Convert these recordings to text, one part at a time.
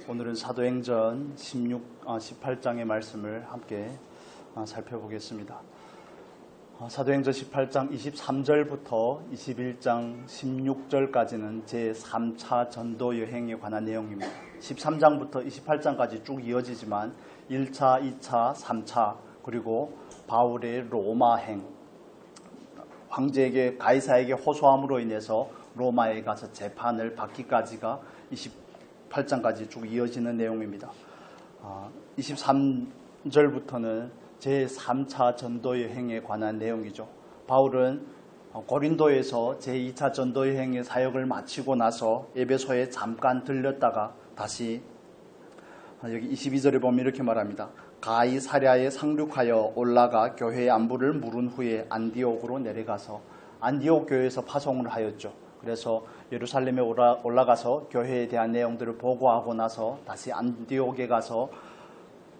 오늘은 사도행전 18장의 말씀을 함께 살펴보겠습니다. 사도행전 18장 23절부터 21장 16절까지는 제3차 전도 여행에 관한 내용입니다. 13장부터 28장까지 쭉 이어지지만 1차, 2차, 3차 그리고 바울의 로마행, 황제에게 가이사에게 호소함으로 인해서 로마에 가서 재판을 받기까지가 28장까지 쭉 이어지는 내용입니다. 23절부터는 제3차 전도여행에 관한 내용이죠. 바울은 고린도에서 제2차 전도여행의 사역을 마치고 나서 에베소에 잠깐 들렸다가 다시 여기 22절에 보면 이렇게 말합니다. 가이사랴에 상륙하여 올라가 교회의 안부를 물은 후에 안디옥으로 내려가서 안디옥 교회에서 파송을 하였죠. 그래서 예루살렘에 올라가서 교회에 대한 내용들을 보고하고 나서 다시 안디옥에 가서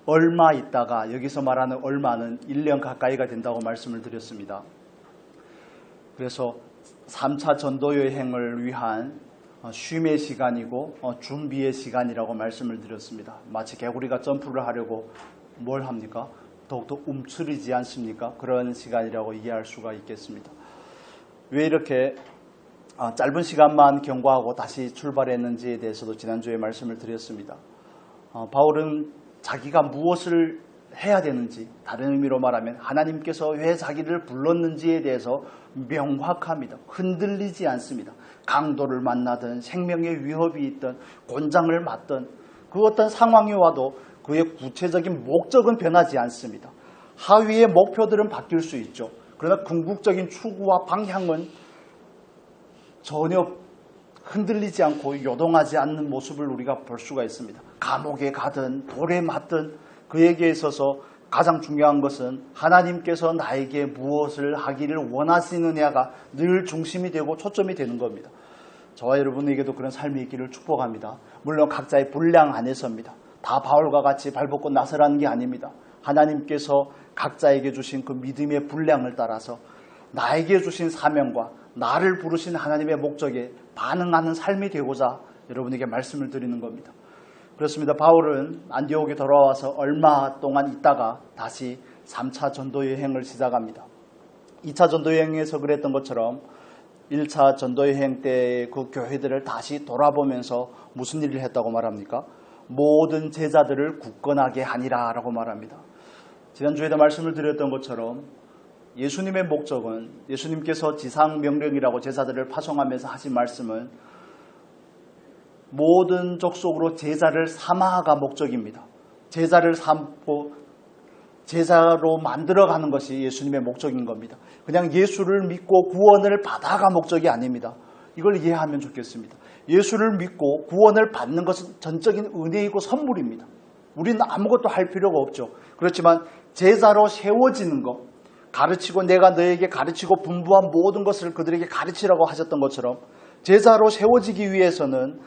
얼마 있다가, 여기서 말하는 얼마는 1년 가까이가 된다고 말씀을 드렸습니다. 그래서 3차 전도여행을 위한 쉼의 시간이고 준비의 시간이라고 말씀을 드렸습니다. 마치 개구리가 점프를 하려고 뭘 합니까? 더욱더 움츠리지 않습니까? 그런 시간이라고 이해할 수가 있겠습니다. 왜 이렇게 짧은 시간만 경과하고 다시 출발했는지에 대해서도 지난주에 말씀을 드렸습니다. 바울은 자기가 무엇을 해야 되는지, 다른 의미로 말하면 하나님께서 왜 자기를 불렀는지에 대해서 명확합니다. 흔들리지 않습니다. 강도를 만나든 생명의 위협이 있든 곤장을 맞든 그 어떤 상황이 와도 그의 구체적인 목적은 변하지 않습니다. 하위의 목표들은 바뀔 수 있죠. 그러나 궁극적인 추구와 방향은 전혀 흔들리지 않고 요동하지 않는 모습을 우리가 볼 수가 있습니다. 감옥에 가든 돌에 맞든 그에게 있어서 가장 중요한 것은 하나님께서 나에게 무엇을 하기를 원하시느냐가 늘 중심이 되고 초점이 되는 겁니다. 저와 여러분에게도 그런 삶이 있기를 축복합니다. 물론 각자의 분량 안에서입니다. 다 바울과 같이 발벗고 나서라는 게 아닙니다. 하나님께서 각자에게 주신 그 믿음의 분량을 따라서 나에게 주신 사명과 나를 부르신 하나님의 목적에 반응하는 삶이 되고자 여러분에게 말씀을 드리는 겁니다. 그렇습니다. 바울은 안디옥에 돌아와서 얼마 동안 있다가 다시 3차 전도여행을 시작합니다. 2차 전도여행에서 그랬던 것처럼 1차 전도여행 때의 그 교회들을 다시 돌아보면서 무슨 일을 했다고 말합니까? 모든 제자들을 굳건하게 하니라 라고 말합니다. 지난주에도 말씀을 드렸던 것처럼 예수님의 목적은, 예수님께서 지상명령이라고 제자들을 파송하면서 하신 말씀은 모든 족속으로 제자를 삼아가 목적입니다. 제자를 삼고 제자로 만들어가는 것이 예수님의 목적인 겁니다. 그냥 예수를 믿고 구원을 받아가 목적이 아닙니다. 이걸 이해하면 좋겠습니다. 예수를 믿고 구원을 받는 것은 전적인 은혜이고 선물입니다. 우리는 아무것도 할 필요가 없죠. 그렇지만 제자로 세워지는 것, 가르치고 내가 너에게 가르치고 분부한 모든 것을 그들에게 가르치라고 하셨던 것처럼 제자로 세워지기 위해서는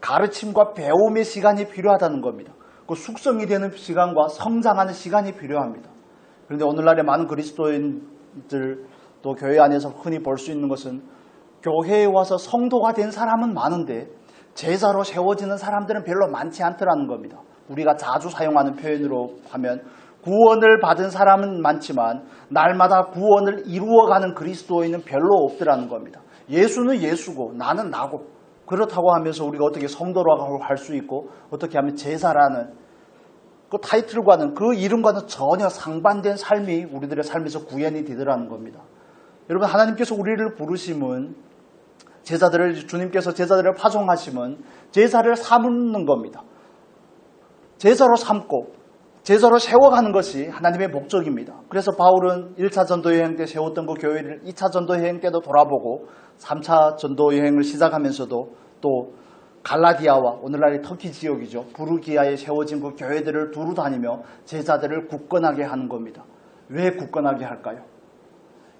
가르침과 배움의 시간이 필요하다는 겁니다. 그 숙성이 되는 시간과 성장하는 시간이 필요합니다. 그런데 오늘날의 많은 그리스도인들 또 교회 안에서 흔히 볼 수 있는 것은 교회에 와서 성도가 된 사람은 많은데 제자로 세워지는 사람들은 별로 많지 않더라는 겁니다. 우리가 자주 사용하는 표현으로 하면 구원을 받은 사람은 많지만 날마다 구원을 이루어가는 그리스도인은 별로 없더라는 겁니다. 예수는 예수고 나는 나고 그렇다고 하면서 우리가 어떻게 성도라고 할 수 있고 어떻게 하면 제사라는 그 타이틀과는 그 이름과는 전혀 상반된 삶이 우리들의 삶에서 구현이 되더라는 겁니다. 여러분, 하나님께서 우리를 부르심은 주님께서 제자들을 파송하심은 제자를 삼는 겁니다. 제자로 삼고 제자로 세워가는 것이 하나님의 목적입니다. 그래서 바울은 1차 전도여행 때 세웠던 그 교회를 2차 전도여행 때도 돌아보고 3차 전도여행을 시작하면서도 또 갈라디아와 오늘날의 터키 지역이죠. 부르기아에 세워진 그 교회들을 두루 다니며 제자들을 굳건하게 하는 겁니다. 왜 굳건하게 할까요?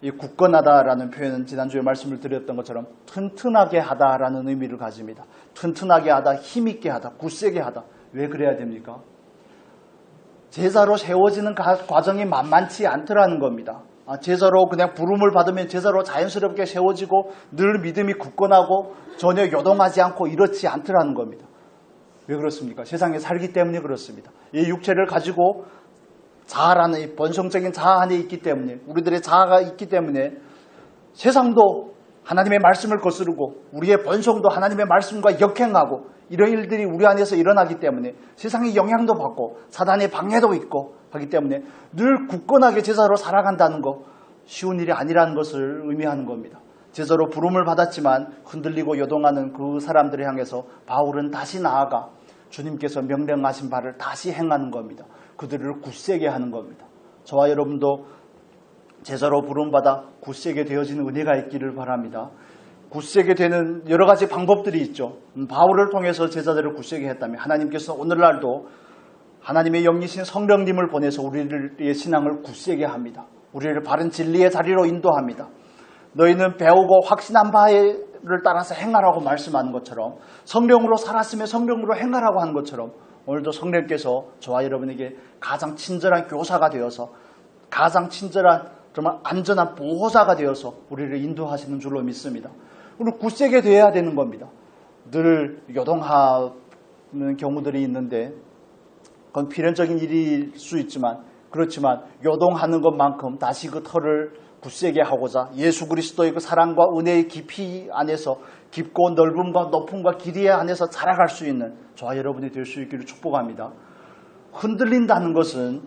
이 굳건하다라는 표현은 지난주에 말씀을 드렸던 것처럼 튼튼하게 하다라는 의미를 가집니다. 튼튼하게 하다, 힘있게 하다, 굳세게 하다. 왜 그래야 됩니까? 제자로 세워지는 과정이 만만치 않더라는 겁니다. 제자로 그냥 부름을 받으면 제자로 자연스럽게 세워지고 늘 믿음이 굳건하고 전혀 요동하지 않고 이렇지 않더라는 겁니다. 왜 그렇습니까? 세상에 살기 때문에 그렇습니다. 이 육체를 가지고 자아라는 이 본성적인 자아 안에 있기 때문에, 우리들의 자아가 있기 때문에 세상도 하나님의 말씀을 거스르고 우리의 본성도 하나님의 말씀과 역행하고 이런 일들이 우리 안에서 일어나기 때문에 세상의 영향도 받고 사단의 방해도 있고 하기 때문에 늘 굳건하게 제자로 살아간다는 거 쉬운 일이 아니라는 것을 의미하는 겁니다. 제자로 부름을 받았지만 흔들리고 요동하는 그 사람들을 향해서 바울은 다시 나아가 주님께서 명령하신 바를 다시 행하는 겁니다. 그들을 굳세게 하는 겁니다. 저와 여러분도 제자로 부름받아 굳세게 되어지는 은혜가 있기를 바랍니다. 굳세게 되는 여러 가지 방법들이 있죠. 바울을 통해서 제자들을 굳세게 했다면 하나님께서 오늘날도 하나님의 영이신 성령님을 보내서 우리의 신앙을 굳세게 합니다. 우리를 바른 진리의 자리로 인도합니다. 너희는 배우고 확신한 바를 따라서 행하라고 말씀하는 것처럼, 성령으로 살았으면 성령으로 행하라고 하는 것처럼 오늘도 성령께서 저와 여러분에게 가장 친절한 교사가 되어서 가장 친절한 정말 안전한 보호자가 되어서 우리를 인도하시는 줄로 믿습니다. 우리 굳세게 되어야 되는 겁니다. 늘 요동하는 경우들이 있는데 그건 필연적인 일일 수 있지만, 그렇지만 요동하는 것만큼 다시 그 털을 굳세게 하고자 예수 그리스도의 그 사랑과 은혜의 깊이 안에서, 깊고 넓음과 높음과 길이 안에서 자라갈 수 있는 저와 여러분이 될 수 있기를 축복합니다. 흔들린다는 것은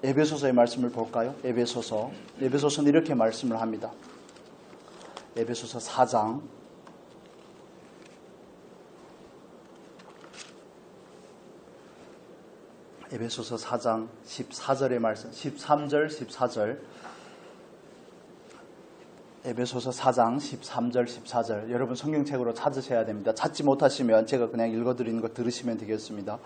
에베소서의 말씀을 볼까요? 에베소서는 이렇게 말씀을 합니다. 에베소서 4장 에베소서 4장 14절의 말씀, 13절, 14절. 에베소서 4장 13절, 14절. 여러분 성경책으로 찾으셔야 됩니다. 찾지 못하시면 제가 그냥 읽어드리는 거 들으시면 되겠습니다.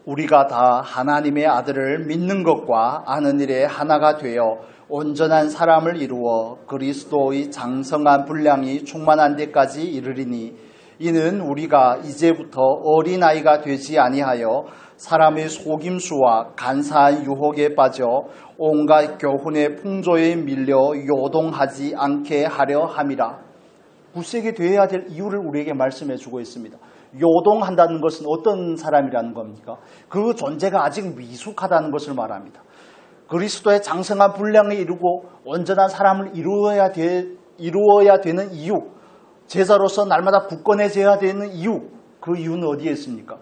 우리가 다 하나님의 아들을 믿는 것과 아는 일에 하나가 되어 온전한 사람을 이루어 그리스도의 장성한 분량이 충만한 데까지 이르리니, 이는 우리가 이제부터 어린아이가 되지 아니하여 사람의 속임수와 간사한 유혹에 빠져 온갖 교훈의 풍조에 밀려 요동하지 않게 하려 함이라. 굳세게 되어야 될 이유를 우리에게 말씀해 주고 있습니다. 요동한다는 것은 어떤 사람이라는 겁니까? 그 존재가 아직 미숙하다는 것을 말합니다. 그리스도의 장성한 분량을 이루고 온전한 사람을 이루어야 되는 이유, 제자로서 날마다 굳건해져야 되는 이유, 그 이유는 어디에 있습니까?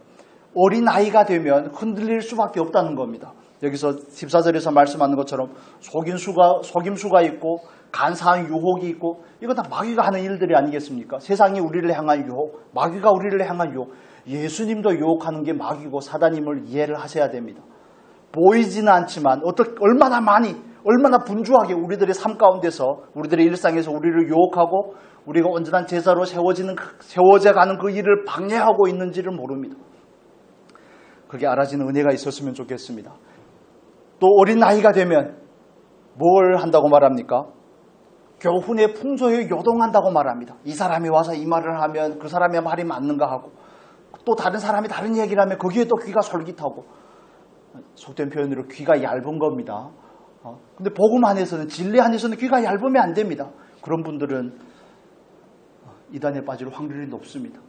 어린아이가 되면 흔들릴 수밖에 없다는 겁니다. 여기서 14절에서 말씀하는 것처럼 속임수가 있고 간사한 유혹이 있고, 이거 다 마귀가 하는 일들이 아니겠습니까? 세상이 우리를 향한 유혹, 마귀가 우리를 향한 유혹, 예수님도 유혹하는 게 마귀고 사단임을 이해를 하셔야 됩니다. 보이지는 않지만 얼마나 분주하게 우리들의 삶 가운데서, 우리들의 일상에서 우리를 유혹하고 우리가 온전한 제자로 세워져가는 그 일을 방해하고 있는지를 모릅니다. 그게 알아지는 은혜가 있었으면 좋겠습니다. 또 어린아이가 되면 뭘 한다고 말합니까? 교훈의 풍조에 요동한다고 말합니다. 이 사람이 와서 이 말을 하면 그 사람의 말이 맞는가 하고, 또 다른 사람이 다른 얘기를 하면 거기에 또 귀가 솔깃하고, 속된 표현으로 귀가 얇은 겁니다. 근데 복음 안에서는, 진리 안에서는 귀가 얇으면 안 됩니다. 그런 분들은 이단에 빠질 확률이 높습니다.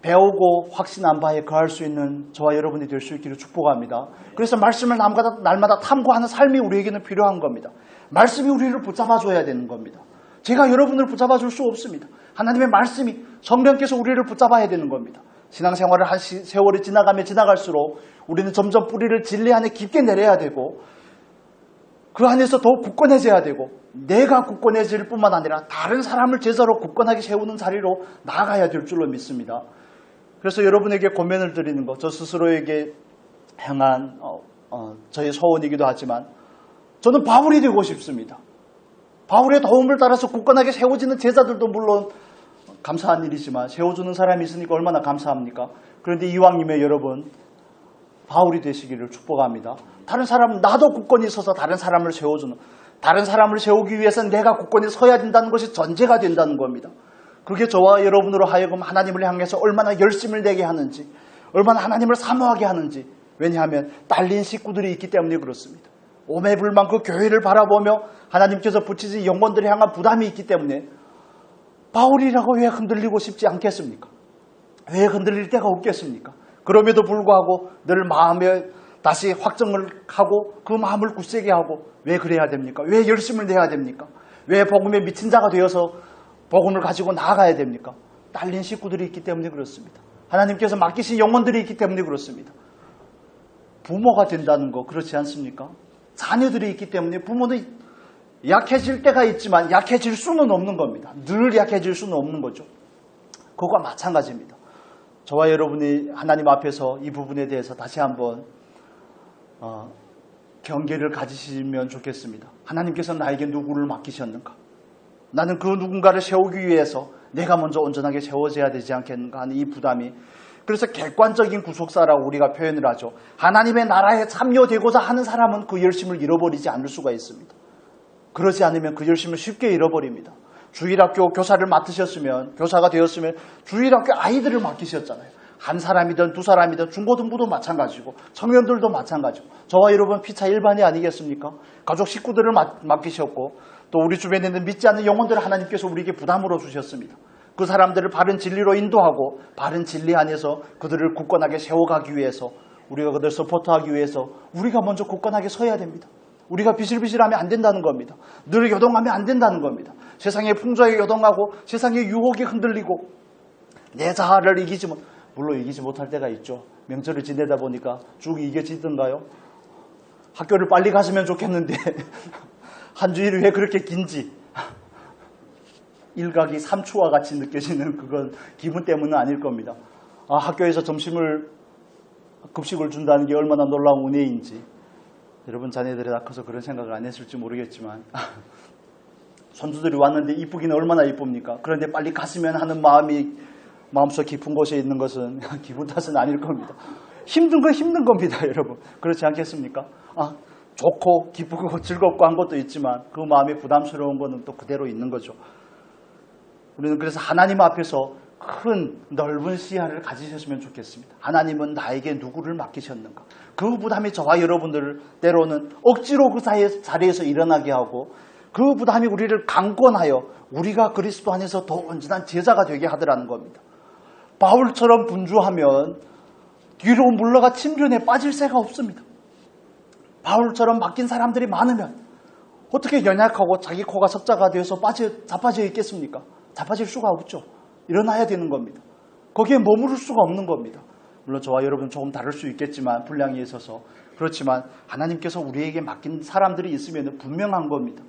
배우고 확신한 바에 거할 수 있는 저와 여러분이 될 수 있기를 축복합니다. 그래서 말씀을 날마다 탐구하는 삶이 우리에게는 필요한 겁니다. 말씀이 우리를 붙잡아줘야 되는 겁니다. 제가 여러분을 붙잡아줄 수 없습니다. 하나님의 말씀이, 성령께서 우리를 붙잡아야 되는 겁니다. 신앙생활을 한 세월이 지나갈수록 우리는 점점 뿌리를 진리 안에 깊게 내려야 되고, 그 안에서 더욱 굳건해져야 되고, 내가 굳건해질 뿐만 아니라 다른 사람을 제자로 굳건하게 세우는 자리로 나아가야 될 줄로 믿습니다. 그래서 여러분에게 고면을 드리는 것, 저 스스로에게 향한 저의 소원이기도 하지만, 저는 바울이 되고 싶습니다. 바울의 도움을 따라서 굳건하게 세워지는 제자들도 물론 감사한 일이지만, 세워주는 사람이 있으니까 얼마나 감사합니까? 그런데 이왕이면 여러분, 바울이 되시기를 축복합니다. 다른 사람, 나도 굳건히 서서 다른 사람을 세워주는, 다른 사람을 세우기 위해서는 내가 굳건히 서야 된다는 것이 전제가 된다는 겁니다. 그게 저와 여러분으로 하여금 하나님을 향해서 얼마나 열심을 내게 하는지, 얼마나 하나님을 사모하게 하는지, 왜냐하면 딸린 식구들이 있기 때문에 그렇습니다. 오매불망 그 교회를 바라보며 하나님께서 붙이신 영혼들을 향한 부담이 있기 때문에 바울이라고 왜 흔들리고 싶지 않겠습니까? 왜 흔들릴 때가 없겠습니까? 그럼에도 불구하고 늘 마음에 다시 확정을 하고 그 마음을 굳세게 하고 왜 그래야 됩니까? 왜 열심을 내야 됩니까? 왜 복음에 미친 자가 되어서 복음을 가지고 나아가야 됩니까? 딸린 식구들이 있기 때문에 그렇습니다. 하나님께서 맡기신 영혼들이 있기 때문에 그렇습니다. 부모가 된다는 거 그렇지 않습니까? 자녀들이 있기 때문에 부모는 약해질 때가 있지만 약해질 수는 없는 겁니다. 늘 약해질 수는 없는 거죠. 그거와 마찬가지입니다. 저와 여러분이 하나님 앞에서 이 부분에 대해서 다시 한번 경계를 가지시면 좋겠습니다. 하나님께서 나에게 누구를 맡기셨는가? 나는 그 누군가를 세우기 위해서 내가 먼저 온전하게 세워져야 되지 않겠는가 하는 이 부담이, 그래서 객관적인 구속사라고 우리가 표현을 하죠. 하나님의 나라에 참여되고자 하는 사람은 그 열심을 잃어버리지 않을 수가 있습니다. 그러지 않으면 그 열심을 쉽게 잃어버립니다. 주일학교 교사를 맡으셨으면, 교사가 되었으면 주일학교 아이들을 맡기셨잖아요. 한 사람이든 두 사람이든 중고등부도 마찬가지고 청년들도 마찬가지고 저와 여러분 피차 일반이 아니겠습니까? 가족 식구들을 맡기셨고 또 우리 주변에 있는 믿지 않는 영혼들을 하나님께서 우리에게 부담으로 주셨습니다. 그 사람들을 바른 진리로 인도하고 바른 진리 안에서 그들을 굳건하게 세워가기 위해서, 우리가 그들을 서포트하기 위해서 우리가 먼저 굳건하게 서야 됩니다. 우리가 비실비실하면 안 된다는 겁니다. 늘 요동하면 안 된다는 겁니다. 세상의 풍조에 요동하고 세상의 유혹에 흔들리고 내 자아를 물론 이기지 못할 때가 있죠. 명절을 지내다 보니까 쭉 이겨지던가요? 학교를 빨리 갔으면 좋겠는데 한 주일이 왜 그렇게 긴지, 일각이 삼추와 같이 느껴지는 그건 기분 때문은 아닐 겁니다. 학교에서 급식을 준다는 게 얼마나 놀라운 은혜인지 여러분 자녀들이 다 커서 그런 생각을 안 했을지 모르겠지만 손주들이 왔는데 이쁘기는 얼마나 이쁩니까? 그런데 빨리 갔으면 하는 마음이 마음속 깊은 곳에 있는 것은 기분 탓은 아닐 겁니다. 힘든 건 힘든 겁니다, 여러분. 그렇지 않겠습니까? 좋고 기쁘고 즐겁고 한 것도 있지만 그 마음이 부담스러운 것은 또 그대로 있는 거죠. 우리는 그래서 하나님 앞에서 큰 넓은 시야를 가지셨으면 좋겠습니다. 하나님은 나에게 누구를 맡기셨는가? 그 부담이 저와 여러분들을 때로는 억지로 그 자리에서 일어나게 하고 그 부담이 우리를 강권하여 우리가 그리스도 안에서 더 온전한 제자가 되게 하더라는 겁니다. 바울처럼 분주하면 뒤로 물러가 침륜에 빠질 새가 없습니다. 바울처럼 맡긴 사람들이 많으면 어떻게 연약하고 자기 코가 석자가 되어서 자빠져 있겠습니까? 자빠질 수가 없죠. 일어나야 되는 겁니다. 거기에 머무를 수가 없는 겁니다. 물론 저와 여러분은 조금 다를 수 있겠지만 분량이 있어서 그렇지만 하나님께서 우리에게 맡긴 사람들이 있으면 분명한 겁니다.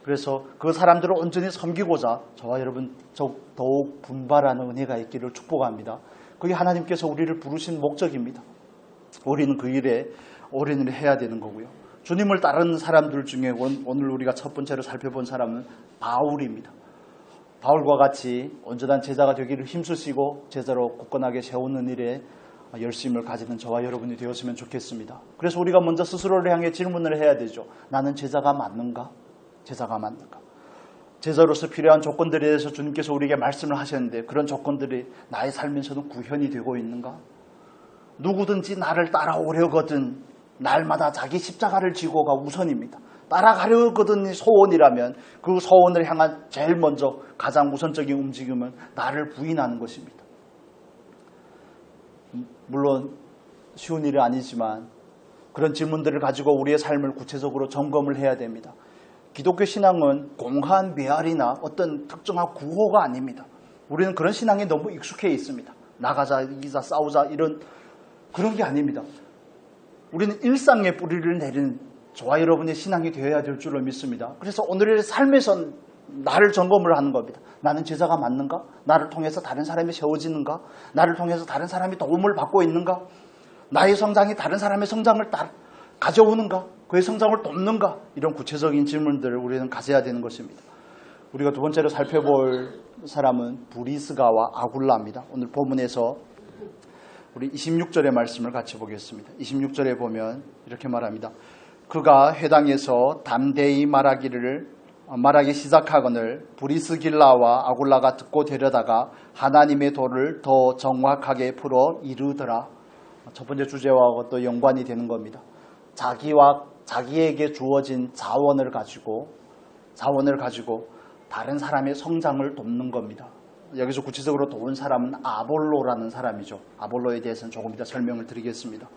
그래서 그 사람들을 온전히 섬기고자 저와 여러분 더욱 분발하는 은혜가 있기를 축복합니다. 그게 하나님께서 우리를 부르신 목적입니다. 우리는 그 일에 올인을 해야 되는 거고요. 주님을 따르는 사람들 중에 오늘 우리가 첫 번째로 살펴본 사람은 바울입니다. 바울과 같이 온전한 제자가 되기를 힘쓰시고 제자로 굳건하게 세우는 일에 열심을 가지는 저와 여러분이 되었으면 좋겠습니다. 그래서 우리가 먼저 스스로를 향해 질문을 해야 되죠. 나는 제자가 맞는가? 제자가 맞는가? 제자로서 필요한 조건들에 대해서 주님께서 우리에게 말씀을 하셨는데 그런 조건들이 나의 삶에서는 구현이 되고 있는가? 누구든지 나를 따라오려거든 날마다 자기 십자가를 지고가 우선입니다. 따라가려거든 소원이라면 그 소원을 향한 제일 먼저 가장 우선적인 움직임은 나를 부인하는 것입니다. 물론 쉬운 일은 아니지만 그런 질문들을 가지고 우리의 삶을 구체적으로 점검을 해야 됩니다. 기독교 신앙은 공한 메아리나 어떤 특정한 구호가 아닙니다. 우리는 그런 신앙에 너무 익숙해 있습니다. 나가자, 이기자, 싸우자 이런 그런 게 아닙니다. 우리는 일상에 뿌리를 내리는 저와 여러분의 신앙이 되어야 될 줄로 믿습니다. 그래서 오늘의 삶에서 나를 점검을 하는 겁니다. 나는 제자가 맞는가? 나를 통해서 다른 사람이 세워지는가? 나를 통해서 다른 사람이 도움을 받고 있는가? 나의 성장이 다른 사람의 성장을 가져오는가? 그의 성장을 돕는가? 이런 구체적인 질문들을 우리는 가져야 되는 것입니다. 우리가 두 번째로 살펴볼 사람은 브리스가와 아굴라입니다. 오늘 본문에서 우리 26절의 말씀을 같이 보겠습니다. 26절에 보면 이렇게 말합니다. 그가 회당에서 담대히 말하기 시작하거늘 브리스길라와 아굴라가 듣고 데려다가 하나님의 도를 더 정확하게 풀어 이르더라. 첫 번째 주제와 또 연관이 되는 겁니다. 자기에게 주어진 자원을 가지고 다른 사람의 성장을 돕는 겁니다. 여기서 구체적으로 도운 사람은 아볼로라는 사람이죠. 아볼로에 대해서는 조금 이따 설명을 드리겠습니다.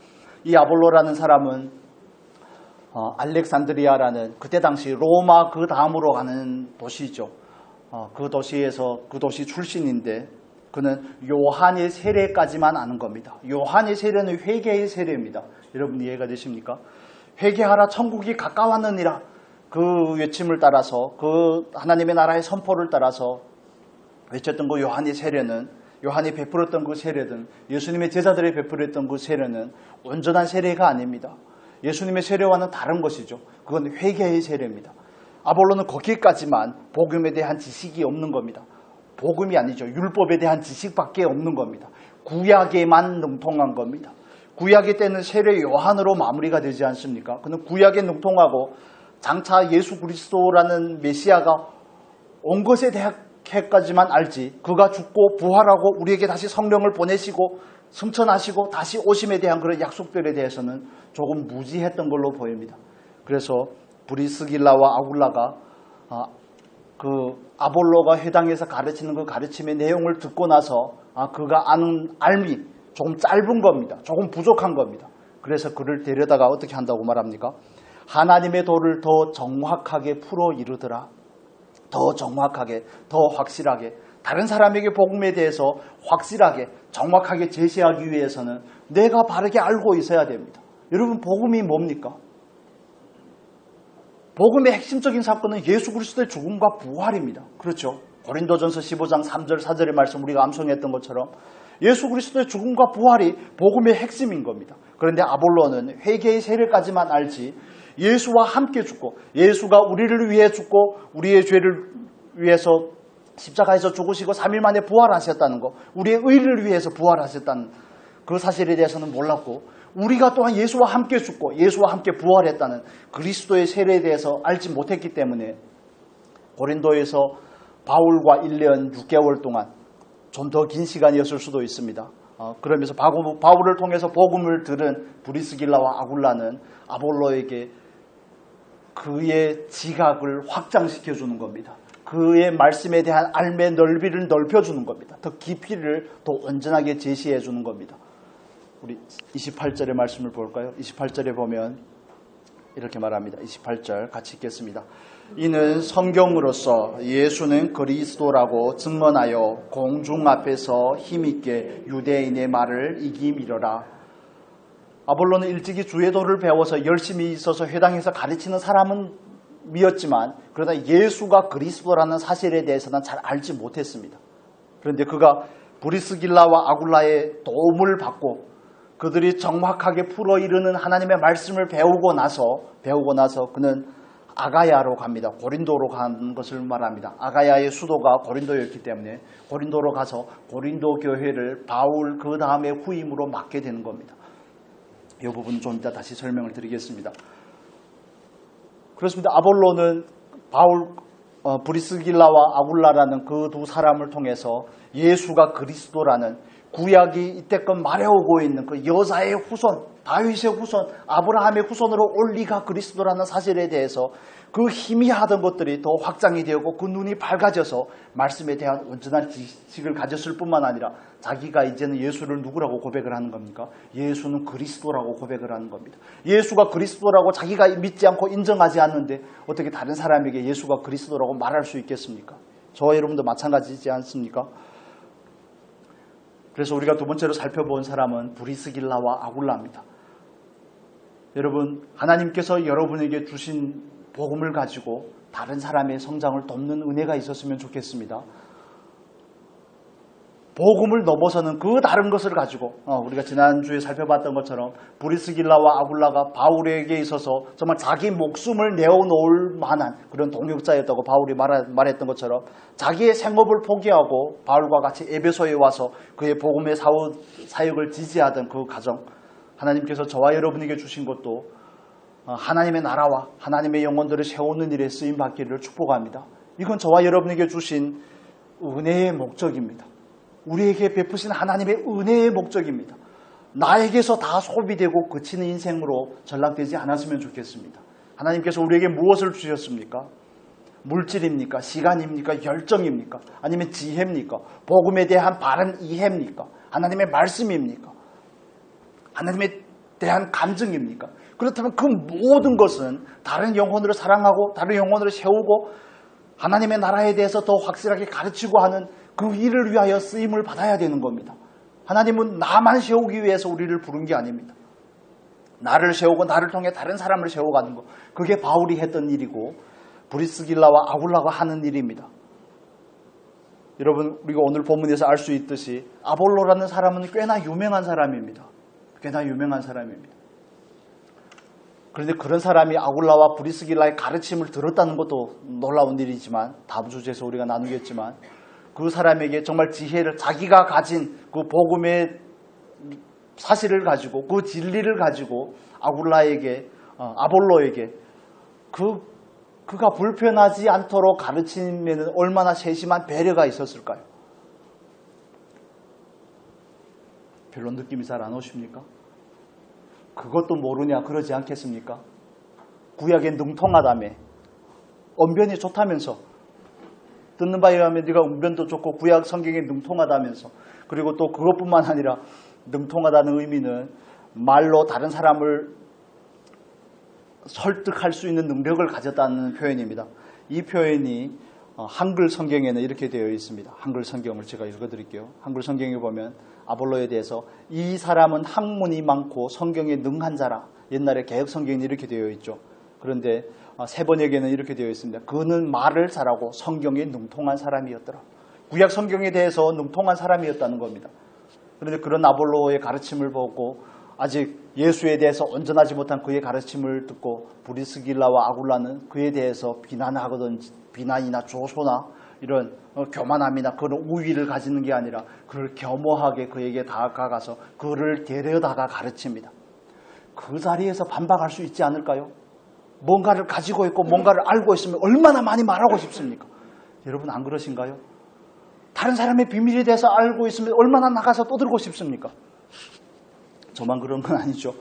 이 아볼로라는 사람은 알렉산드리아라는 그때 당시 로마 그 다음으로 가는 도시죠. 그 도시 출신인데 그는 요한의 세례까지만 아는 겁니다. 요한의 세례는 회개의 세례입니다. 여러분 이해가 되십니까? 회개하라 천국이 가까웠느니라 그 외침을 따라서 그 하나님의 나라의 선포를 따라서 외쳤던 그 요한의 세례는 요한이 베풀었던 그 세례든 예수님의 제자들이 베풀었던 그 세례는 온전한 세례가 아닙니다. 예수님의 세례와는 다른 것이죠. 그건 회개의 세례입니다. 아볼로는 거기까지만 복음에 대한 지식이 없는 겁니다. 복음이 아니죠. 율법에 대한 지식밖에 없는 겁니다. 구약에만 능통한 겁니다. 구약의 때는 세례 요한으로 마무리가 되지 않습니까? 그는 구약에 능통하고 장차 예수 그리스도라는 메시아가 온 것에 대해까지만 알지 그가 죽고 부활하고 우리에게 다시 성령을 보내시고 승천하시고 다시 오심에 대한 그런 약속들에 대해서는 조금 무지했던 걸로 보입니다. 그래서 브리스길라와 아굴라가 그 아볼로가 회당에서 가르치는 그 가르침의 내용을 듣고 나서 그가 아는 알미 조금 짧은 겁니다. 조금 부족한 겁니다. 그래서 그를 데려다가 어떻게 한다고 말합니까? 하나님의 도를 더 정확하게 풀어 이루더라. 더 정확하게, 더 확실하게 다른 사람에게 복음에 대해서 확실하게 정확하게 제시하기 위해서는 내가 바르게 알고 있어야 됩니다. 여러분 복음이 뭡니까? 복음의 핵심적인 사건은 예수 그리스도의 죽음과 부활입니다. 그렇죠? 고린도전서 15장 3절 4절의 말씀 우리가 암송했던 것처럼 예수 그리스도의 죽음과 부활이 복음의 핵심인 겁니다. 그런데 아볼로는 회개의 세례까지만 알지 예수와 함께 죽고 예수가 우리를 위해 죽고 우리의 죄를 위해서 십자가에서 죽으시고 3일 만에 부활하셨다는 것, 우리의 의를 위해서 부활하셨다는 그 사실에 대해서는 몰랐고 우리가 또한 예수와 함께 죽고 예수와 함께 부활했다는 그리스도의 세례에 대해서 알지 못했기 때문에 고린도에서 바울과 1년 6개월 동안 좀 더 긴 시간이었을 수도 있습니다. 그러면서 바울을 통해서 복음을 들은 브리스길라와 아굴라는 아볼로에게 그의 지각을 확장시켜 주는 겁니다. 그의 말씀에 대한 알매 넓이를 넓혀주는 겁니다. 더 깊이를 더 온전하게 제시해 주는 겁니다. 우리 28절의 말씀을 볼까요? 28절에 보면 이렇게 말합니다. 28절 같이 읽겠습니다. 이는 성경으로서 예수는 그리스도라고 증언하여 공중 앞에서 힘있게 유대인의 말을 이기미러라. 아볼로는 일찍이 주의 도를 배워서 열심히 있어서 회당에서 가르치는 사람은 미었지만 그러나 예수가 그리스도라는 사실에 대해서는 잘 알지 못했습니다. 그런데 그가 브리스길라와 아굴라의 도움을 받고 그들이 정확하게 풀어 이르는 하나님의 말씀을 배우고 나서 그는 아가야로 갑니다. 고린도로 가는 것을 말합니다. 아가야의 수도가 고린도였기 때문에 고린도로 가서 고린도 교회를 바울 그 다음에 후임으로 맡게 되는 겁니다. 이 부분은 좀 이따 다시 설명을 드리겠습니다. 그렇습니다. 아볼로는 브리스길라와 아굴라라는 그 두 사람을 통해서 예수가 그리스도라는 구약이 이때껏 말해오고 있는 그 여자의 후손, 다윗의 후손, 아브라함의 후손으로 올 리가 그리스도라는 사실에 대해서 그 희미하던 것들이 더 확장이 되었고 그 눈이 밝아져서 말씀에 대한 온전한 지식을 가졌을 뿐만 아니라 자기가 이제는 예수를 누구라고 고백을 하는 겁니까? 예수는 그리스도라고 고백을 하는 겁니다. 예수가 그리스도라고 자기가 믿지 않고 인정하지 않는데 어떻게 다른 사람에게 예수가 그리스도라고 말할 수 있겠습니까? 저와 여러분도 마찬가지지 않습니까? 그래서 우리가 두 번째로 살펴본 사람은 브리스길라와 아굴라입니다. 여러분, 하나님께서 여러분에게 주신 복음을 가지고 다른 사람의 성장을 돕는 은혜가 있었으면 좋겠습니다. 복음을 넘어서는 그 다른 것을 가지고 우리가 지난주에 살펴봤던 것처럼 브리스길라와 아굴라가 바울에게 있어서 정말 자기 목숨을 내어놓을 만한 그런 동역자였다고 바울이 말했던 것처럼 자기의 생업을 포기하고 바울과 같이 에베소에 와서 그의 복음의 사역을 지지하던 그 가정, 하나님께서 저와 여러분에게 주신 것도 하나님의 나라와 하나님의 영혼들을 세우는 일에 쓰임받기를 축복합니다. 이건 저와 여러분에게 주신 은혜의 목적입니다. 우리에게 베푸신 하나님의 은혜의 목적입니다. 나에게서 다 소비되고 그치는 인생으로 전락되지 않았으면 좋겠습니다. 하나님께서 우리에게 무엇을 주셨습니까? 물질입니까? 시간입니까? 열정입니까? 아니면 지혜입니까? 복음에 대한 바른 이해입니까? 하나님의 말씀입니까? 하나님에 대한 감정입니까? 그렇다면 그 모든 것은 다른 영혼으로 사랑하고 다른 영혼으로 세우고 하나님의 나라에 대해서 더 확실하게 가르치고 하는 그 일을 위하여 쓰임을 받아야 되는 겁니다. 하나님은 나만 세우기 위해서 우리를 부른 게 아닙니다. 나를 세우고 나를 통해 다른 사람을 세워가는 것, 그게 바울이 했던 일이고 브리스길라와 아굴라가 하는 일입니다. 여러분, 우리가 오늘 본문에서 알 수 있듯이 아볼로라는 사람은 꽤나 유명한 사람입니다. 꽤나 유명한 사람입니다. 그런데 그런 사람이 아굴라와 브리스길라의 가르침을 들었다는 것도 놀라운 일이지만, 다음 주제에서 우리가 나누겠지만, 그 사람에게 정말 지혜를, 자기가 가진 그 복음의 사실을 가지고, 그 진리를 가지고 아굴라에게, 아볼로에게 그가 불편하지 않도록 가르치면 얼마나 세심한 배려가 있었을까요? 별로 느낌이 잘 안 오십니까? 그것도 모르냐 그러지 않겠습니까? 구약에 능통하다며, 언변이 좋다면서, 듣는 바에 의하면 네가 언변도 좋고 구약 성경에 능통하다면서, 그리고 또 그것뿐만 아니라 능통하다는 의미는 말로 다른 사람을 설득할 수 있는 능력을 가졌다는 표현입니다. 이 표현이 한글 성경에는 이렇게 되어 있습니다. 한글 성경을 제가 읽어드릴게요. 한글 성경에 보면 아볼로에 대해서 이 사람은 학문이 많고 성경에 능한 자라. 옛날에 개혁 성경에는 이렇게 되어 있죠. 그런데 세 번역에는 이렇게 되어 있습니다. 그는 말을 잘하고 성경에 능통한 사람이었더라. 구약 성경에 대해서 능통한 사람이었다는 겁니다. 그런데 그런 아볼로의 가르침을 보고 아직 예수에 대해서 온전하지 못한 그의 가르침을 듣고 브리스길라와 아굴라는 그에 대해서 비난하거든지, 비난이나 조소나 이런 교만함이나 그런 우위를 가지는 게 아니라 그를 겸허하게 그에게 다가가서 그를 데려다가 가르칩니다. 그 자리에서 반박할 수 있지 않을까요? 뭔가를 가지고 있고 뭔가를 알고 있으면 얼마나 많이 말하고 싶습니까? 여러분, 안 그러신가요? 다른 사람의 비밀에 대해서 알고 있으면 얼마나 나가서 떠들고 싶습니까? 저만 그런 건 아니죠.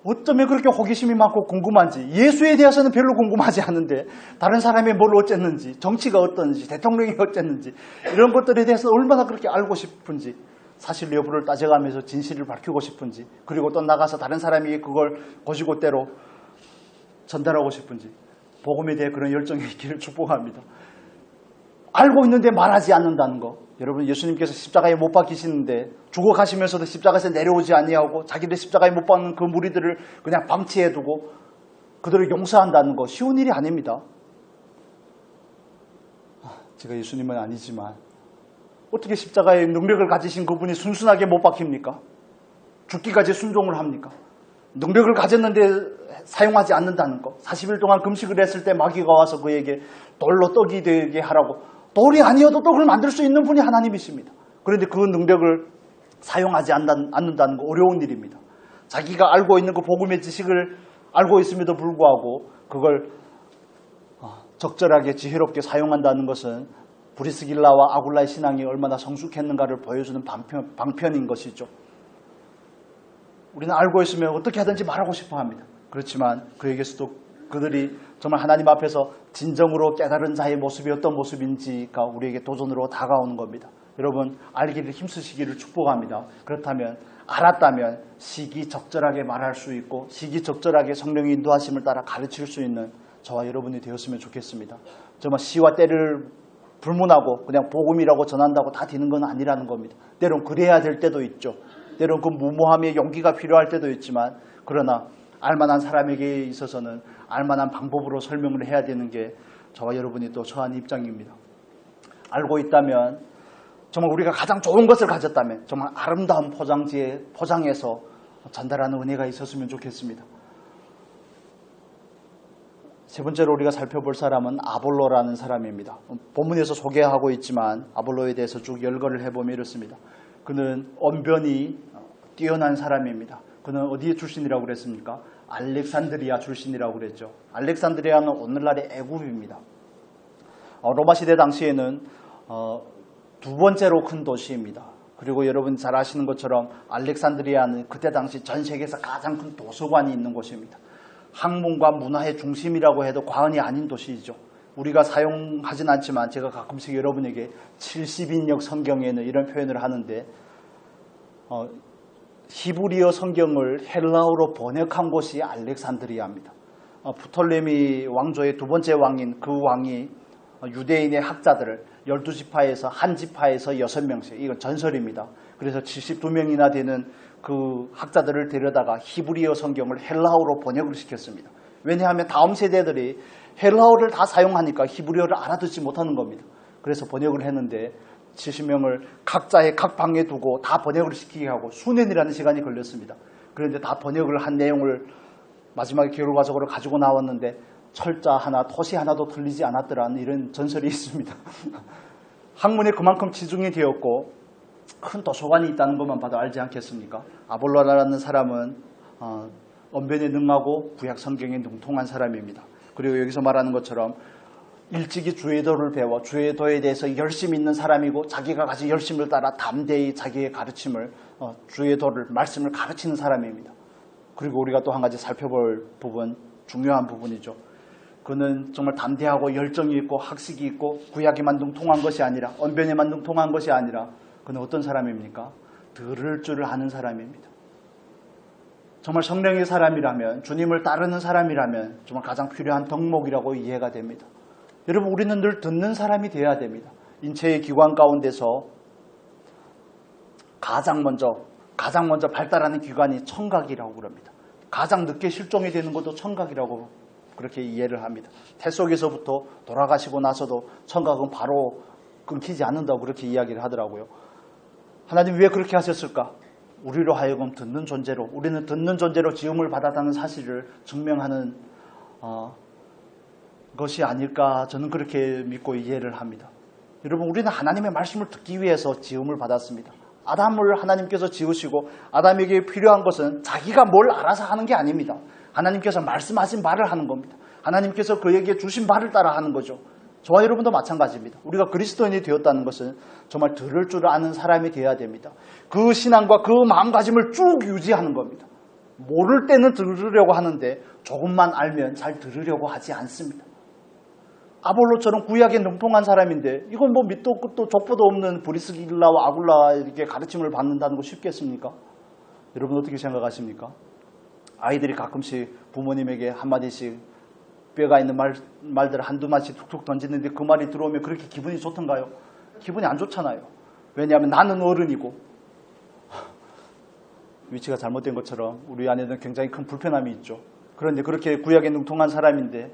어쩌면 그렇게 호기심이 많고 궁금한지, 예수에 대해서는 별로 궁금하지 않은데 다른 사람이 뭘 어쨌는지, 정치가 어떤지, 대통령이 어쨌는지 이런 것들에 대해서 얼마나 그렇게 알고 싶은지, 사실 여부를 따져가면서 진실을 밝히고 싶은지, 그리고 또 나가서 다른 사람이 그걸 고지고대로 전달하고 싶은지, 복음에 대해 그런 열정이 있기를 축복합니다. 알고 있는데 말하지 않는다는 거. 여러분, 예수님께서 십자가에 못 박히시는데 죽어가시면서도 십자가에서 내려오지 아니하고 자기들 십자가에 못 박는 그 무리들을 그냥 방치해두고 그들을 용서한다는 거 쉬운 일이 아닙니다. 제가 예수님은 아니지만 어떻게 십자가의 능력을 가지신 그분이 순순하게 못 박힙니까? 죽기까지 순종을 합니까? 능력을 가졌는데 사용하지 않는다는 거. 40일 동안 금식을 했을 때 마귀가 와서 그에게 돌로 떡이 되게 하라고. 돌이 아니어도 떡을 만들 수 있는 분이 하나님이십니다. 그런데 그 능력을 사용하지 않는다는 거 어려운 일입니다. 자기가 알고 있는 그 복음의 지식을 알고 있음에도 불구하고 그걸 적절하게 지혜롭게 사용한다는 것은 브리스길라와 아굴라의 신앙이 얼마나 성숙했는가를 보여주는 방편인 것이죠. 우리는 알고 있으면 어떻게 하든지 말하고 싶어 합니다. 그렇지만 그에게서도 그들이 정말 하나님 앞에서 진정으로 깨달은 자의 모습이 어떤 모습인지가 우리에게 도전으로 다가오는 겁니다. 여러분, 알기를 힘쓰시기를 축복합니다. 그렇다면, 알았다면 시기적절하게 말할 수 있고 시기적절하게 성령의 인도하심을 따라 가르칠 수 있는 저와 여러분이 되었으면 좋겠습니다. 정말 시와 때를 불문하고 그냥 복음이라고 전한다고 다 되는 건 아니라는 겁니다. 때론 그래야 될 때도 있죠. 때론 그 무모함의 용기가 필요할 때도 있지만, 그러나 알만한 사람에게 있어서는 알만한 방법으로 설명을 해야 되는 게 저와 여러분이 또 처한 입장입니다. 알고 있다면, 정말 우리가 가장 좋은 것을 가졌다면 정말 아름다운 포장지에 포장해서 전달하는 은혜가 있었으면 좋겠습니다. 세 번째로 우리가 살펴볼 사람은 아볼로라는 사람입니다. 본문에서 소개하고 있지만 아볼로에 대해서 쭉 열거를 해보면 이렇습니다. 그는 언변이 뛰어난 사람입니다. 그는 어디에 출신이라고 그랬습니까? 알렉산드리아 출신이라고 그랬죠. 알렉산드리아는 오늘날의 애굽입니다. 로마 시대 당시에는 두 번째로 큰 도시입니다. 그리고 여러분 잘 아시는 것처럼 알렉산드리아는 그때 당시 전 세계에서 가장 큰 도서관이 있는 곳입니다. 학문과 문화의 중심이라고 해도 과언이 아닌 도시이죠. 우리가 사용하진 않지만 제가 가끔씩 여러분에게 70인역 성경에는 이런 표현을 하는데 히브리어 성경을 헬라어로 번역한 곳이 알렉산드리아입니다. 프톨레미 왕조의 두 번째 왕인 그 왕이 유대인의 학자들을 12지파에서 한 지파에서 6명씩, 이건 전설입니다. 그래서 72명이나 되는 그 학자들을 데려다가 히브리어 성경을 헬라어로 번역을 시켰습니다. 왜냐하면 다음 세대들이 헬라어를 다 사용하니까 히브리어를 알아듣지 못하는 겁니다. 그래서 번역을 했는데 70명을 각자의 각 방에 두고 다 번역을 시키게 하고 수년이라는 시간이 걸렸습니다. 그런데 다 번역을 한 내용을 마지막에 결과적으로 가지고 나왔는데 철자 하나, 토시 하나도 틀리지 않았더라는 이런 전설이 있습니다. 학문에 그만큼 치중이 되었고 큰 도서관이 있다는 것만 봐도 알지 않겠습니까? 아볼로라는 사람은 언변에 능하고 구약 성경에 능통한 사람입니다. 그리고 여기서 말하는 것처럼 일찍이 주의 도를 배워 주의 도에 대해서 열심히 있는 사람이고 자기가 가진 열심을 따라 담대히 자기의 가르침을 주의 도를 말씀을 가르치는 사람입니다. 그리고 우리가 또 한 가지 살펴볼 부분, 중요한 부분이죠. 그는 정말 담대하고 열정이 있고 학식이 있고 구약에만 능통한 것이 아니라 언변에만 능통한 것이 아니라 그는 어떤 사람입니까? 들을 줄을 아는 사람입니다. 정말 성령의 사람이라면, 주님을 따르는 사람이라면 정말 가장 필요한 덕목이라고 이해가 됩니다. 여러분, 우리는 늘 듣는 사람이 되어야 됩니다. 인체의 기관 가운데서 가장 먼저 발달하는 기관이 청각이라고 그럽니다. 가장 늦게 실종이 되는 것도 청각이라고 그렇게 이해를 합니다. 태 속에서부터 돌아가시고 나서도 청각은 바로 끊기지 않는다고 그렇게 이야기를 하더라고요. 하나님 왜 그렇게 하셨을까? 우리로 하여금 듣는 존재로, 우리는 듣는 존재로 지음을 받았다는 사실을 증명하는 것이 아닐까, 저는 그렇게 믿고 이해를 합니다. 여러분, 우리는 하나님의 말씀을 듣기 위해서 지음을 받았습니다. 아담을 하나님께서 지으시고 아담에게 필요한 것은 자기가 뭘 알아서 하는 게 아닙니다. 하나님께서 말씀하신 말을 하는 겁니다. 하나님께서 그에게 주신 말을 따라 하는 거죠. 저와 여러분도 마찬가지입니다. 우리가 그리스도인이 되었다는 것은 정말 들을 줄 아는 사람이 되어야 됩니다. 그 신앙과 그 마음가짐을 쭉 유지하는 겁니다. 모를 때는 들으려고 하는데 조금만 알면 잘 들으려고 하지 않습니다. 아볼로처럼 구약에 능통한 사람인데 이건 뭐 밑도 끝도 족보도 없는 브리스길라와 아굴라 이렇게 가르침을 받는다는 거 쉽겠습니까? 여러분 어떻게 생각하십니까? 아이들이 가끔씩 부모님에게 한마디씩 뼈가 있는 말들 한두 마디씩 툭툭 던지는데 그 말이 들어오면 그렇게 기분이 좋던가요? 기분이 안 좋잖아요. 왜냐하면 나는 어른이고 위치가 잘못된 것처럼 우리 안에는 굉장히 큰 불편함이 있죠. 그런데 그렇게 구약에 능통한 사람인데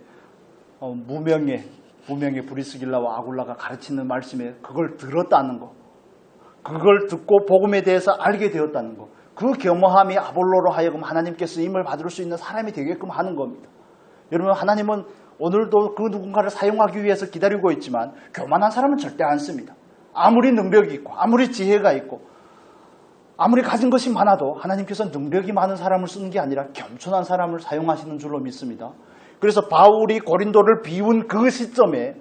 무명의 브리스길라와 아굴라가 가르치는 말씀에 그걸 들었다는 거, 그걸 듣고 복음에 대해서 알게 되었다는 거, 그 겸허함이 아볼로로 하여금 하나님께 쓰임을 받을 수 있는 사람이 되게끔 하는 겁니다. 여러분, 하나님은 오늘도 그 누군가를 사용하기 위해서 기다리고 있지만 교만한 사람은 절대 안 씁니다. 아무리 능력이 있고 아무리 지혜가 있고 아무리 가진 것이 많아도 하나님께서 능력이 많은 사람을 쓰는 게 아니라 겸손한 사람을 사용하시는 줄로 믿습니다. 그래서 바울이 고린도를 비운 그 시점에,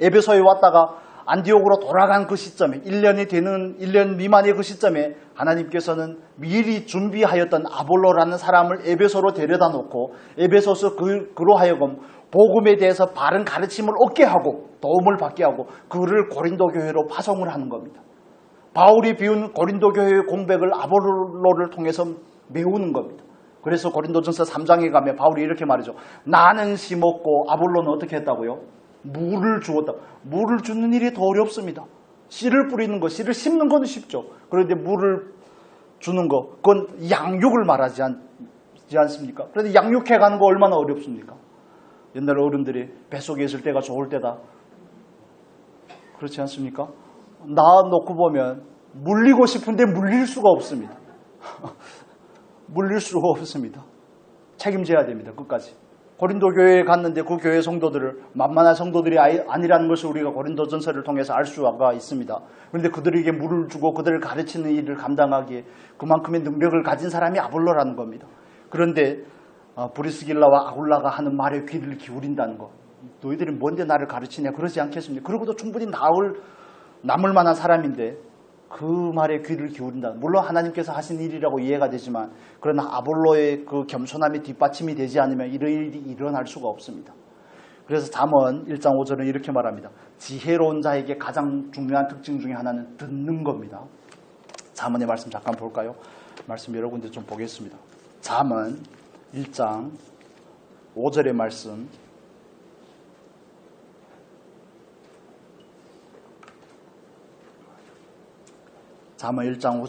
에베소에 왔다가 안디옥으로 돌아간 그 시점에, 1년 미만의 그 시점에 하나님께서는 미리 준비하였던 아볼로라는 사람을 에베소로 데려다 놓고 에베소서 그로 하여금 복음에 대해서 바른 가르침을 얻게 하고 도움을 받게 하고 그를 고린도 교회로 파송을 하는 겁니다. 바울이 비운 고린도 교회의 공백을 아볼로를 통해서 메우는 겁니다. 그래서 고린도전서 3장에 가면 바울이 이렇게 말이죠. 나는 심었고 아볼로는 어떻게 했다고요? 물을 주었다. 물을 주는 일이 더 어렵습니다. 씨를 뿌리는 것, 씨를 심는 건 쉽죠. 그런데 물을 주는 것, 그건 양육을 말하지 않습니까? 그런데 양육해가는 거 얼마나 어렵습니까? 옛날 어른들이 뱃속에 있을 때가 좋을 때다. 그렇지 않습니까? 낳아놓고 보면 물리고 싶은데 물릴 수가 없습니다. 물릴 수가 없습니다. 책임져야 됩니다. 끝까지. 고린도 교회에 갔는데 그 교회 성도들을 만만한 성도들이 아니라는 것을 우리가 고린도전서를 통해서 알 수가 있습니다. 그런데 그들에게 물을 주고 그들을 가르치는 일을 감당하기에 그만큼의 능력을 가진 사람이 아볼로라는 겁니다. 그런데 브리스길라와 아굴라가 하는 말에 귀를 기울인다는 것. 너희들이 뭔데 나를 가르치냐 그러지 않겠습니까? 그러고도 충분히 남을 만한 사람인데 그 말에 귀를 기울인다. 물론 하나님께서 하신 일이라고 이해가 되지만 그러나 아볼로의 그 겸손함이 뒷받침이 되지 않으면 이런 일이 일어날 수가 없습니다. 그래서 잠언 1장 5절은 이렇게 말합니다. 지혜로운 자에게 가장 중요한 특징 중에 하나는 듣는 겁니다. 잠언의 말씀 잠깐 볼까요? 말씀 여러 군데 좀 보겠습니다. 잠언 1장 5절의 말씀. 잠언 1장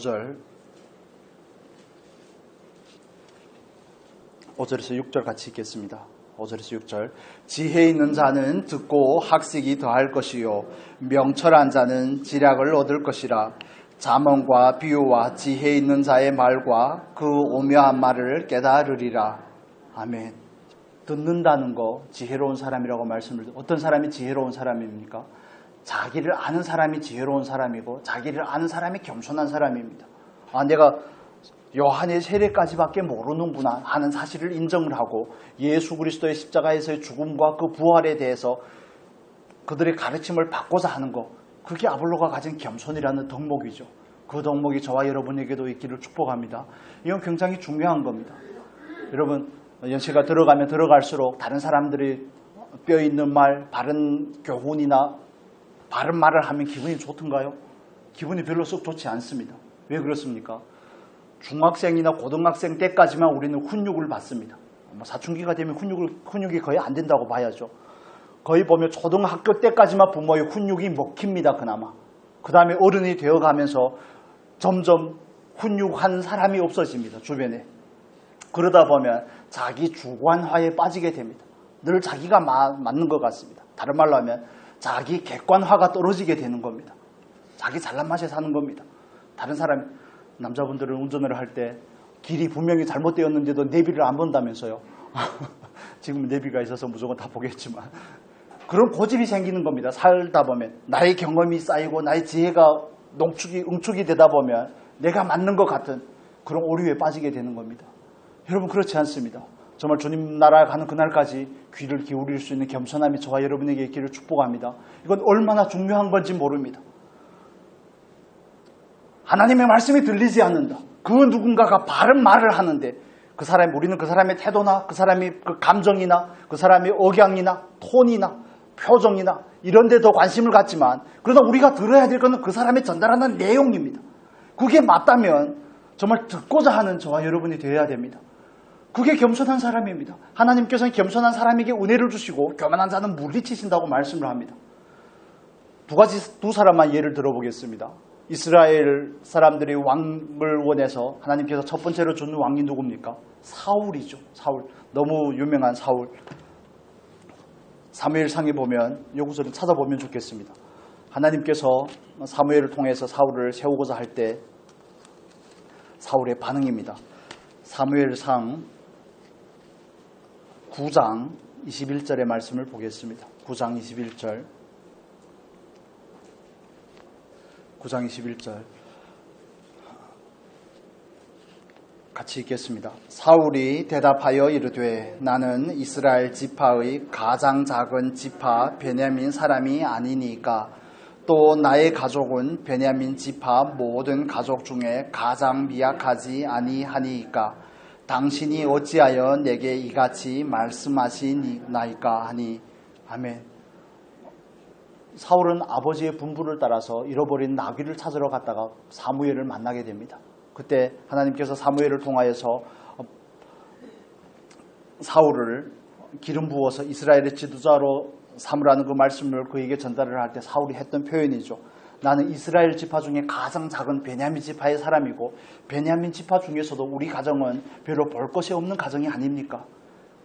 5절에서 6절 같이 읽겠습니다. 5절에서 6절. 지혜 있는 자는 듣고 학식이 더할 것이요 명철한 자는 지략을 얻을 것이라. 잠언과 비유와 지혜 있는 자의 말과 그 오묘한 말을 깨달으리라. 아멘. 듣는다는 거 지혜로운 사람이라고 말씀을 드립니다. 어떤 사람이 지혜로운 사람입니까? 자기를 아는 사람이 지혜로운 사람이고 자기를 아는 사람이 겸손한 사람입니다. 내가 요한의 세례까지밖에 모르는구나 하는 사실을 인정을 하고 예수 그리스도의 십자가에서의 죽음과 그 부활에 대해서 그들의 가르침을 받고자 하는 것, 그게 아볼로가 가진 겸손이라는 덕목이죠. 그 덕목이 저와 여러분에게도 있기를 축복합니다. 이건 굉장히 중요한 겁니다. 여러분, 연세가 들어가면 들어갈수록 다른 사람들이 뼈 있는 말, 바른 교훈이나 바른 말을 하면 기분이 좋던가요? 기분이 별로 썩 좋지 않습니다. 왜 그렇습니까? 중학생이나 고등학생 때까지만 우리는 훈육을 받습니다. 사춘기가 되면 훈육이 거의 안 된다고 봐야죠. 거의 보면 초등학교 때까지만 부모의 훈육이 먹힙니다. 그나마. 그 다음에 어른이 되어가면서 점점 훈육한 사람이 없어집니다. 주변에. 그러다 보면 자기 주관화에 빠지게 됩니다. 늘 자기가 맞는 것 같습니다. 다른 말로 하면 자기 객관화가 떨어지게 되는 겁니다. 자기 잘난 맛에 사는 겁니다. 다른 사람, 남자분들은 운전을 할 때 길이 분명히 잘못되었는데도 내비를 안 본다면서요. 지금 내비가 있어서 무조건 다 보겠지만 그런 고집이 생기는 겁니다. 살다 보면 나의 경험이 쌓이고 나의 지혜가 응축이 되다 보면 내가 맞는 것 같은 그런 오류에 빠지게 되는 겁니다. 여러분, 그렇지 않습니다. 정말 주님 나라에 가는 그날까지 귀를 기울일 수 있는 겸손함이 저와 여러분에게 있기를 축복합니다. 이건 얼마나 중요한 건지 모릅니다. 하나님의 말씀이 들리지 않는다. 그 누군가가 바른 말을 하는데 우리는 그 사람의 태도나 그 사람의 그 감정이나 그 사람의 억양이나 톤이나 표정이나 이런 데 더 관심을 갖지만 그러나 우리가 들어야 될 것은 그 사람이 전달하는 내용입니다. 그게 맞다면 정말 듣고자 하는 저와 여러분이 되어야 됩니다. 그게 겸손한 사람입니다. 하나님께서는 겸손한 사람에게 은혜를 주시고 교만한 자는 물리치신다고 말씀을 합니다. 두 사람만 예를 들어보겠습니다. 이스라엘 사람들이 왕을 원해서 하나님께서 첫 번째로 준 왕이 누굽니까? 사울이죠. 사울. 너무 유명한 사울. 사무엘상에 보면 이 구절을 찾아보면 좋겠습니다. 하나님께서 사무엘을 통해서 사울을 세우고자 할 때 사울의 반응입니다. 사무엘상 9장 21절의 말씀을 보겠습니다. 9장 21절. 9장 21절 같이 읽겠습니다. 사울이 대답하여 이르되 나는 이스라엘 지파의 가장 작은 지파 베냐민 사람이 아니니까 또 나의 가족은 베냐민 지파 모든 가족 중에 가장 미약하지 아니하니까 당신이 어찌하여 내게 이같이 말씀하시나이까 하니. 아멘. 사울은 아버지의 분부를 따라서 잃어버린 나귀를 찾으러 갔다가 사무엘을 만나게 됩니다. 그때 하나님께서 사무엘을 통하여서 사울을 기름 부어서 이스라엘의 지도자로 삼으라는 그 말씀을 그에게 전달을 할 때 사울이 했던 표현이죠. 나는 이스라엘 지파 중에 가장 작은 베냐민 지파의 사람이고 베냐민 지파 중에서도 우리 가정은 별로 볼 것이 없는 가정이 아닙니까?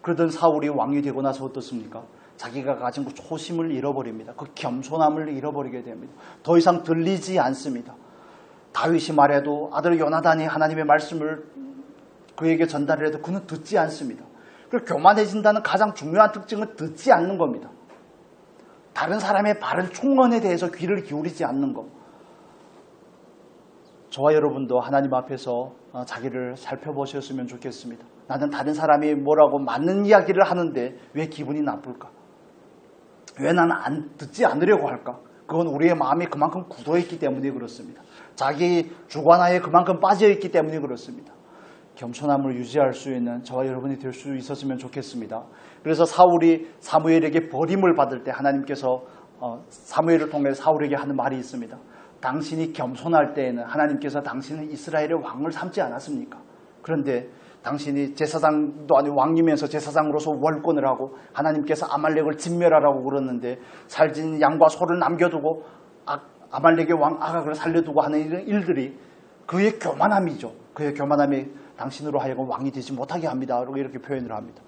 그러던 사울이 왕이 되고 나서 어떻습니까? 자기가 가진 그 초심을 잃어버립니다. 그 겸손함을 잃어버리게 됩니다. 더 이상 들리지 않습니다. 다윗이 말해도 아들 요나단이 하나님의 말씀을 그에게 전달해도 그는 듣지 않습니다. 그리고 교만해진다는 가장 중요한 특징은 듣지 않는 겁니다. 다른 사람의 바른 총론에 대해서 귀를 기울이지 않는 것. 저와 여러분도 하나님 앞에서 자기를 살펴보셨으면 좋겠습니다. 나는 다른 사람이 뭐라고 맞는 이야기를 하는데 왜 기분이 나쁠까? 왜 나는 듣지 않으려고 할까? 그건 우리의 마음이 그만큼 굳어있기 때문에 그렇습니다. 자기 주관하에 그만큼 빠져있기 때문에 그렇습니다. 겸손함을 유지할 수 있는 저와 여러분이 될 수 있었으면 좋겠습니다. 그래서 사울이 사무엘에게 버림을 받을 때 하나님께서 사무엘을 통해 사울에게 하는 말이 있습니다. 당신이 겸손할 때에는 하나님께서 당신은 이스라엘의 왕을 삼지 않았습니까? 그런데 당신이 제사장도 아니고 왕이면서 제사장으로서 월권을 하고 하나님께서 아말렉을 진멸하라고 그러는데 살진 양과 소를 남겨두고 아말렉의 왕 아각을 살려두고 하는 이런 일들이 그의 교만함이죠. 그의 교만함이 당신으로 하여금 왕이 되지 못하게 합니다. 이렇게 표현을 합니다.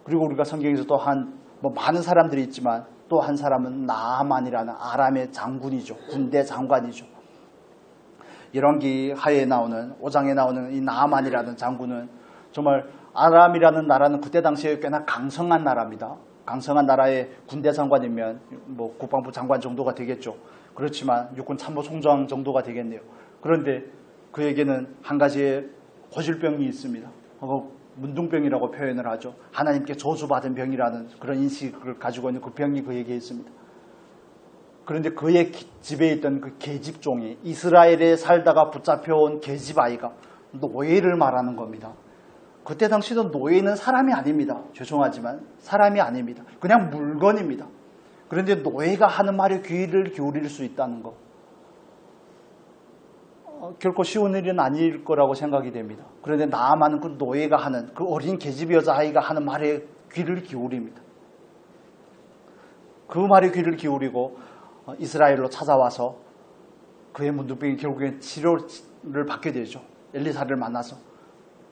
그리고 우리가 성경에서 또한 많은 사람들이 있지만 또 한 사람은 나아만이라는 아람의 장군이죠. 군대 장관이죠. 열왕기하에 나오는 5장에 나오는 이 나아만이라는 장군은 정말 아람이라는 나라는 그때 당시에 꽤나 강성한 나라입니다. 강성한 나라의 군대 장관이면 국방부 장관 정도가 되겠죠. 그렇지만 육군 참모총장 정도가 되겠네요. 그런데 그에게는 한 가지의 고질병이 있습니다. 문둥병이라고 표현을 하죠. 하나님께 저주받은 병이라는 그런 인식을 가지고 있는 그 병이 그에게 있습니다. 그런데 그의 집에 있던 그 계집종이 이스라엘에 살다가 붙잡혀온 계집 아이가 노예를 말하는 겁니다. 그때 당시도 노예는 사람이 아닙니다. 죄송하지만 사람이 아닙니다. 그냥 물건입니다. 그런데 노예가 하는 말에 귀를 기울일 수 있다는 것. 결코 쉬운 일은 아닐 거라고 생각이 됩니다. 그런데 나아만은 그 노예가 하는 그 어린 계집 여자아이가 하는 말에 귀를 기울입니다. 그 말에 귀를 기울이고 이스라엘로 찾아와서 그의 문둥병이 결국엔 치료를 받게 되죠. 엘리사를 만나서.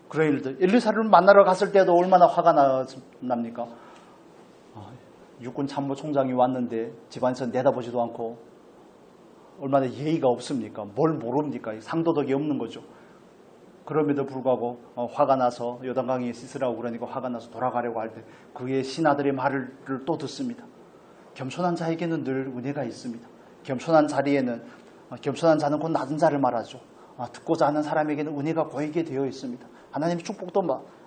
그런 일들. 엘리사를 만나러 갔을 때도 얼마나 화가 납니까? 육군 참모총장이 왔는데 집안에서 내다보지도 않고 얼마나 예의가 없습니까? 뭘 모릅니까? 상도덕이 없는 거죠. 그럼에도 불구하고 화가 나서 요단강에 씻으라고 그러니까 화가 나서 돌아가려고 할 때 그의 신하들의 말을 또 듣습니다. 겸손한 자에게는 늘 은혜가 있습니다. 겸손한 자리에는 겸손한 자는 곧 낮은 자를 말하죠. 듣고자 하는 사람에게는 은혜가 보이게 되어 있습니다. 하나님의 축복도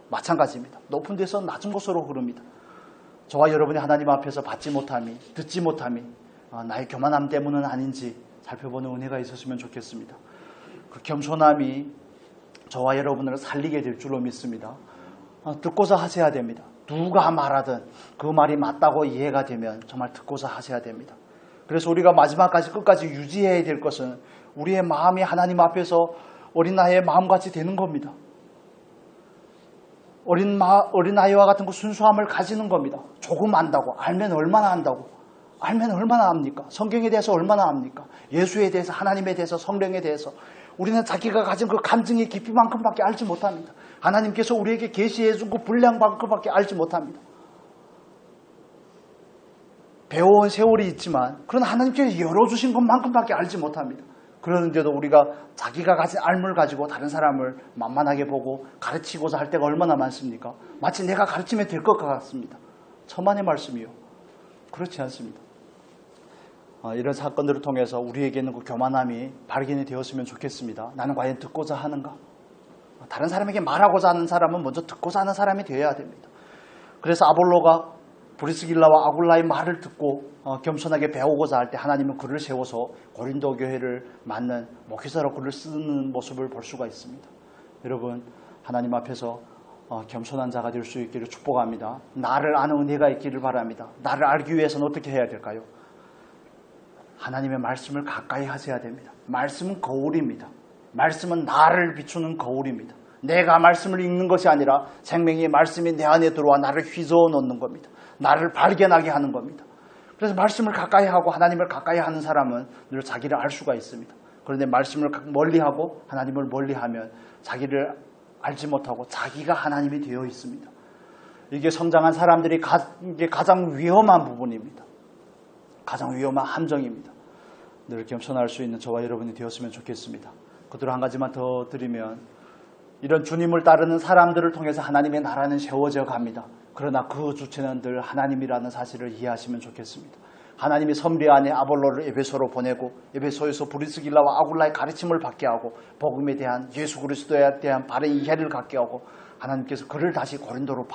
마찬가지입니다. 높은 데서 낮은 곳으로 흐릅니다. 저와 여러분이 하나님 앞에서 받지 못함이 듣지 못함이 나의 교만함 때문은 아닌지 살펴보는 은혜가 있었으면 좋겠습니다. 그 겸손함이 저와 여러분을 살리게 될 줄로 믿습니다. 듣고자 하셔야 됩니다. 누가 말하든 그 말이 맞다고 이해가 되면 정말 듣고자 하셔야 됩니다. 그래서 우리가 마지막까지 끝까지 유지해야 될 것은 우리의 마음이 하나님 앞에서 어린아이의 마음같이 되는 겁니다. 어린아이와 같은 그 순수함을 가지는 겁니다. 조금 안다고 알면 얼마나 안다고 알면 얼마나 압니까? 성경에 대해서 얼마나 압니까? 예수에 대해서, 하나님에 대해서, 성령에 대해서 우리는 자기가 가진 그 감정의 깊이만큼밖에 알지 못합니다. 하나님께서 우리에게 계시해 준 그 분량만큼밖에 알지 못합니다. 배워온 세월이 있지만 그러나 하나님께서 열어주신 것만큼밖에 알지 못합니다. 그러는데도 우리가 자기가 가진 알물 가지고 다른 사람을 만만하게 보고 가르치고자 할 때가 얼마나 많습니까? 마치 내가 가르치면 될 것 같습니다. 천만의 말씀이요. 그렇지 않습니다. 이런 사건들을 통해서 우리에게는 그 교만함이 발견이 되었으면 좋겠습니다. 나는 과연 듣고자 하는가? 다른 사람에게 말하고자 하는 사람은 먼저 듣고자 하는 사람이 되어야 됩니다. 그래서 아볼로가 브리스길라와 아굴라의 말을 듣고 겸손하게 배우고자 할 때 하나님은 그를 세워서 고린도 교회를 맡는 목회자로 그를 쓰는 모습을 볼 수가 있습니다. 여러분 하나님 앞에서 겸손한 자가 될 수 있기를 축복합니다. 나를 아는 은혜가 있기를 바랍니다. 나를 알기 위해서는 어떻게 해야 될까요? 하나님의 말씀을 가까이 하셔야 됩니다. 말씀은 거울입니다. 말씀은 나를 비추는 거울입니다. 내가 말씀을 읽는 것이 아니라 생명의 말씀이 내 안에 들어와 나를 휘저어 놓는 겁니다. 나를 발견하게 하는 겁니다. 그래서 말씀을 가까이 하고 하나님을 가까이 하는 사람은 늘 자기를 알 수가 있습니다. 그런데 말씀을 멀리하고 하나님을 멀리하면 자기를 알지 못하고 자기가 하나님이 되어 있습니다. 이게 성장한 사람들이 가장 위험한 부분입니다. 가장 위험한 함정입니다. 늘 겸손할 수 있는 저와 여러분이 되었으면 좋겠습니다. 그대로 한 가지만 더 드리면 이런 주님을 따르는 사람들을 통해서 하나님의 나라는 세워져 갑니다. 그러나 그 주체는 늘 하나님이라는 사실을 이해하시면 좋겠습니다. 하나님이 섭리 안에 아볼로를 에베소로 보내고 에베소에서 브리스길라와 아굴라의 가르침을 받게 하고 복음에 대한 예수 그리스도에 대한 바른 이해를 갖게 하고 하나님께서 그를 다시 고린도로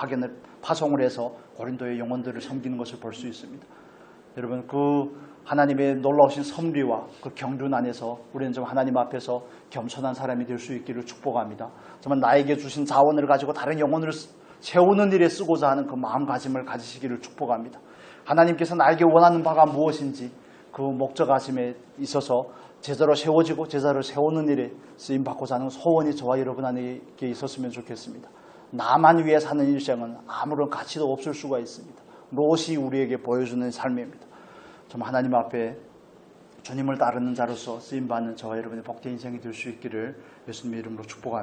파송을 해서 고린도의 영혼들을 섬기는 것을 볼 수 있습니다. 여러분 그 하나님의 놀라우신 섭리와 그 경륜 안에서 우리는 좀 하나님 앞에서 겸손한 사람이 될 수 있기를 축복합니다. 정말 나에게 주신 자원을 가지고 다른 영혼을 세우는 일에 쓰고자 하는 그 마음가짐을 가지시기를 축복합니다. 하나님께서 나에게 원하는 바가 무엇인지 그 목적하심에 있어서 제자로 세워지고 제자를 세우는 일에 쓰임받고자 하는 소원이 저와 여러분에게 있었으면 좋겠습니다. 나만 위해 사는 일생은 아무런 가치도 없을 수가 있습니다. 롯이 우리에게 보여주는 삶입니다. 좀 하나님 앞에 주님을 따르는 자로서 쓰임받는 저와 여러분의 복된 인생이 될 수 있기를 예수님의 이름으로 축복합니다.